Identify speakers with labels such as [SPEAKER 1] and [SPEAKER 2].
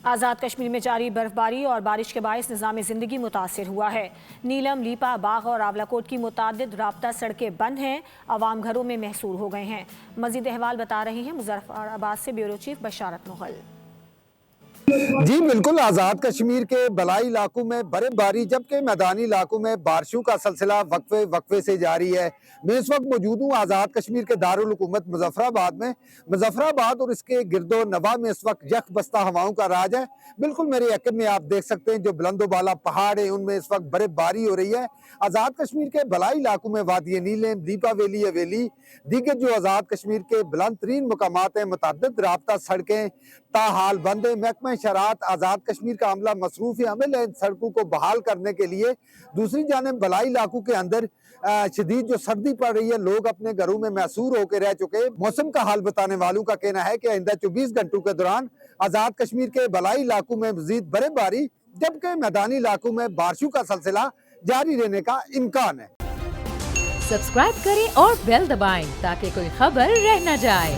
[SPEAKER 1] آزاد کشمیر میں جاری برفباری اور بارش کے باعث نظام زندگی متاثر ہوا ہے۔ نیلم، لیپا، باغ اور آولاکوٹ کی متعدد رابطہ سڑکیں بند ہیں، عوام گھروں میں محصور ہو گئے ہیں۔ مزید احوال بتا رہے ہیں مظفر آباد سے بیورو چیف بشارت مغل۔
[SPEAKER 2] جی بالکل، آزاد کشمیر کے بلائی علاقوں میں برف باری جبکہ میدانی علاقوں میں بارشوں کا سلسلہ وقفے سے جاری ہے۔ میں اس وقت موجود ہوں آزاد کشمیر کے دارالحکومت مظفر آباد میں۔ مظفر آباد اور اس کے گرد و نواح میں اس وقت یک بستہ ہواؤں کا راج ہے۔ بالکل میرے عقب میں آپ دیکھ سکتے ہیں جو بلند و بالا پہاڑ ہیں، ان میں اس وقت برف باری ہو رہی ہے۔ آزاد کشمیر کے بلائی علاقوں میں وادی نیلم، دیپا ویلی، حویلی، دیگر جو آزاد کشمیر کے بلند ترین مقامات ہیں، متعدد رابطہ سڑکیں تاحال بند ہیں۔ محکمہ شراعت آزاد کشمیر کا عملہ مصروف عمل ہے ان سڑکوں کو بحال کرنے کے لیے۔ دوسری جانب بلائی علاقوں کے اندر شدید جو سردی پڑ رہی ہے، لوگ اپنے گھروں میں محصور ہو کے رہ چکے۔ موسم کا حال بتانے والوں کا کہنا ہے کہ آئندہ 24 گھنٹوں کے دوران آزاد کشمیر کے بلائی علاقوں میں مزید برف باری جبکہ میدانی علاقوں میں بارشوں کا سلسلہ جاری رہنے کا امکان ہے۔
[SPEAKER 3] سبسکرائب کریں اور بیل دبائیں تاکہ کوئی خبر رہ نہ جائے۔